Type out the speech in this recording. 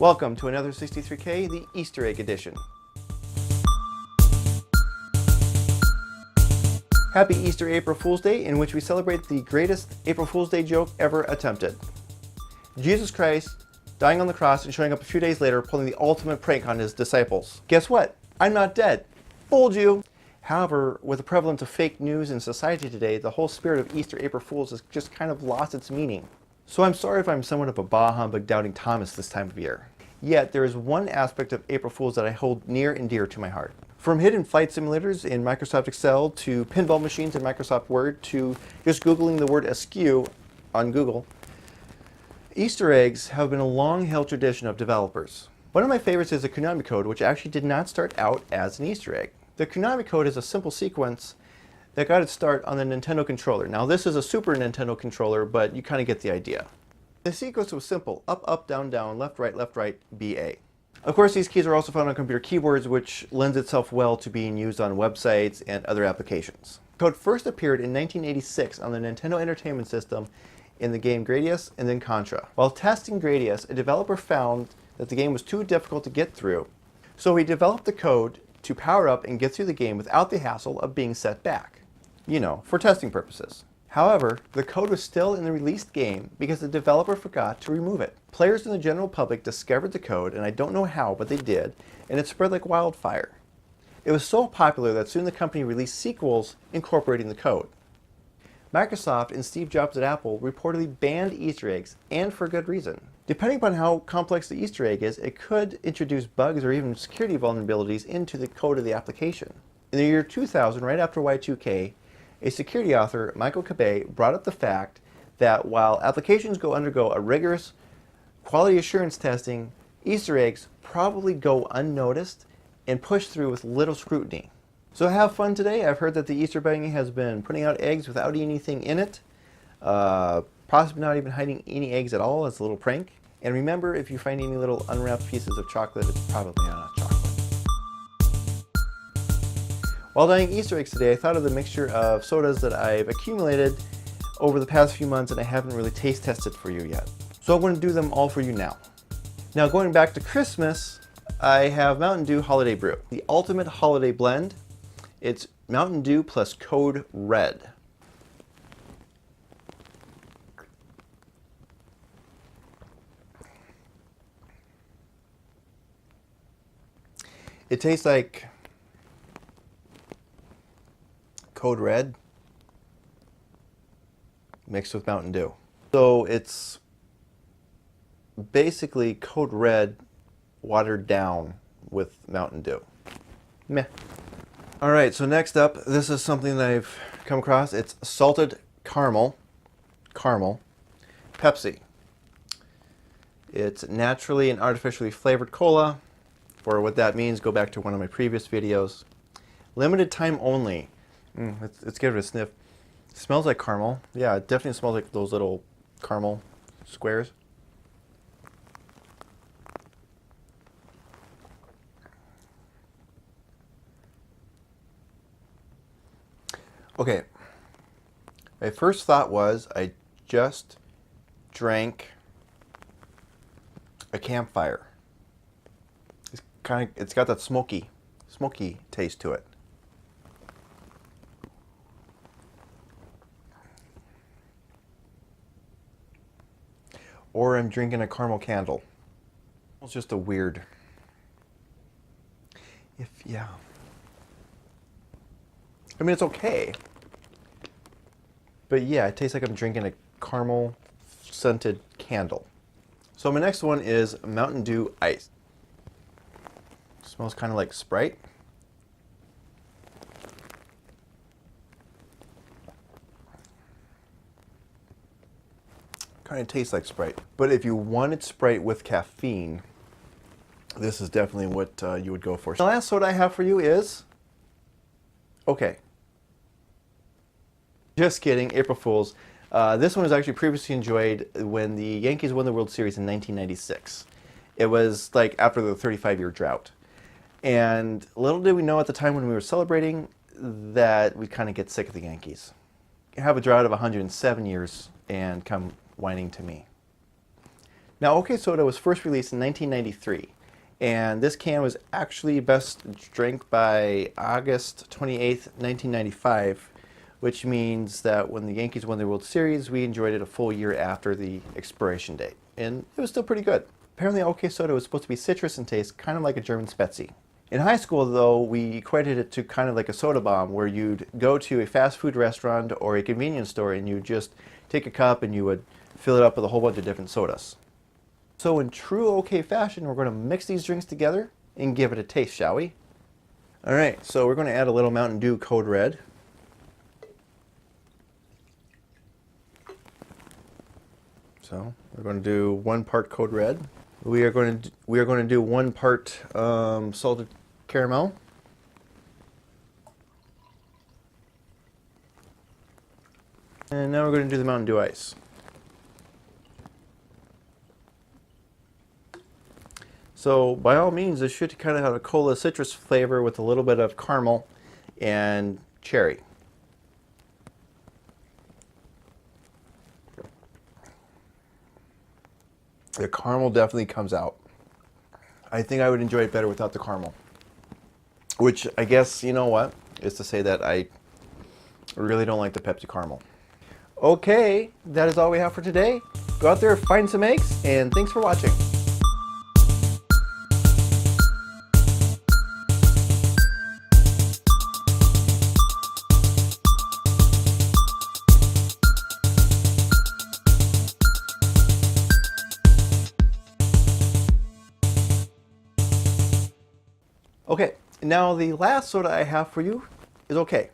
Welcome to another 63K, the Easter egg edition. Happy Easter April Fool's Day, in which we celebrate the greatest April Fool's Day joke ever attempted. Jesus Christ dying on the cross and showing up a few days later pulling the ultimate prank on his disciples. Guess what? I'm not dead. Fooled you! However, with the prevalence of fake news in society today, the whole spirit of Easter April Fools has just kind of lost its meaning. So I'm sorry if I'm somewhat of a bah humbug doubting Thomas this time of year. Yet there is one aspect of April Fools that I hold near and dear to my heart. From hidden flight simulators in Microsoft Excel to pinball machines in Microsoft Word to just Googling the word askew on Google, Easter eggs have been a long-held tradition of developers. One of my favorites is the Konami code, which actually did not start out as an Easter egg. The Konami code is a simple sequence that got its start on the Nintendo controller. Now this is a Super Nintendo controller, but you kind of get the idea. The sequence was simple: up, up, down, down, left, right, BA. Of course, these keys are also found on computer keyboards, which lends itself well to being used on websites and other applications. Code first appeared in 1986 on the Nintendo Entertainment System in the game Gradius and then Contra. While testing Gradius, a developer found that the game was too difficult to get through, so he developed the code to power up and get through the game without the hassle of being set back. You know, for testing purposes. However, the code was still in the released game because the developer forgot to remove it. Players and the general public discovered the code, and I don't know how, but they did, and it spread like wildfire. It was so popular that soon the company released sequels incorporating the code. Microsoft and Steve Jobs at Apple reportedly banned Easter eggs, and for good reason. Depending upon how complex the Easter egg is, it could introduce bugs or even security vulnerabilities into the code of the application. In the year 2000, right after Y2K, a security author, Michael Cabay, brought up the fact that while applications undergo a rigorous quality assurance testing, Easter eggs probably go unnoticed and pushed through with little scrutiny. So have fun today. I've heard that the Easter Bunny has been putting out eggs without anything in it, possibly not even hiding any eggs at all as a little prank. And remember, if you find any little unwrapped pieces of chocolate, it's probably not chocolate. While dyeing Easter eggs today, I thought of the mixture of sodas that I've accumulated over the past few months and I haven't really taste tested for you yet. So I'm going to do them all for you now. Now, going back to Christmas, I have Mountain Dew Holiday Brew, the ultimate holiday blend. It's Mountain Dew plus Code Red. It tastes like Code Red mixed with Mountain Dew. So it's basically Code Red watered down with Mountain Dew. Meh. Alright, so next up, this is something that I've come across. It's salted caramel Pepsi. It's naturally and artificially flavored cola. For what that means, go back to one of my previous videos. Limited time only. Let's give it a sniff. It smells like caramel. Yeah, it definitely smells like those little caramel squares. Okay. My first thought was I just drank a campfire. It's got that smoky taste to it. Or I'm drinking a caramel candle. It's just a weird, yeah. I mean, it's okay. But yeah, it tastes like I'm drinking a caramel scented candle. So my next one is Mountain Dew Ice. Smells kind of like Sprite. Kind of tastes like Sprite. But if you wanted Sprite with caffeine, this is definitely what you would go for. The last soda I have for you is, okay. Just kidding, April Fools. This one was actually previously enjoyed when the Yankees won the World Series in 1996. It was like after the 35-year drought. And little did we know at the time when we were celebrating that we'd kind of get sick of the Yankees. Have a drought of 107 years and come whining to me. Now, OK Soda was first released in 1993, and this can was actually best drank by August 28th, 1995, which means that when the Yankees won the World Series, we enjoyed it a full year after the expiration date, and it was still pretty good. Apparently, OK Soda was supposed to be citrus in taste, kind of like a German Spezi. In high school, though, we equated it to kind of like a soda bomb, where you'd go to a fast food restaurant or a convenience store and you'd just take a cup and you would fill it up with a whole bunch of different sodas. So in true OK fashion, we're going to mix these drinks together and give it a taste, shall we? All right, so we're going to add a little Mountain Dew Code Red. So we're going to do 1 part Code Red. We are going to do 1 part salted caramel. And now we're going to do the Mountain Dew Ice. So by all means, this should kind of have a cola citrus flavor with a little bit of caramel and cherry. The caramel definitely comes out. I think I would enjoy it better without the caramel. Which I guess, you know what, is to say that I really don't like the Pepsi caramel. Okay, that is all we have for today. Go out there, find some eggs, and thanks for watching. Okay, now the last soda I have for you is OK.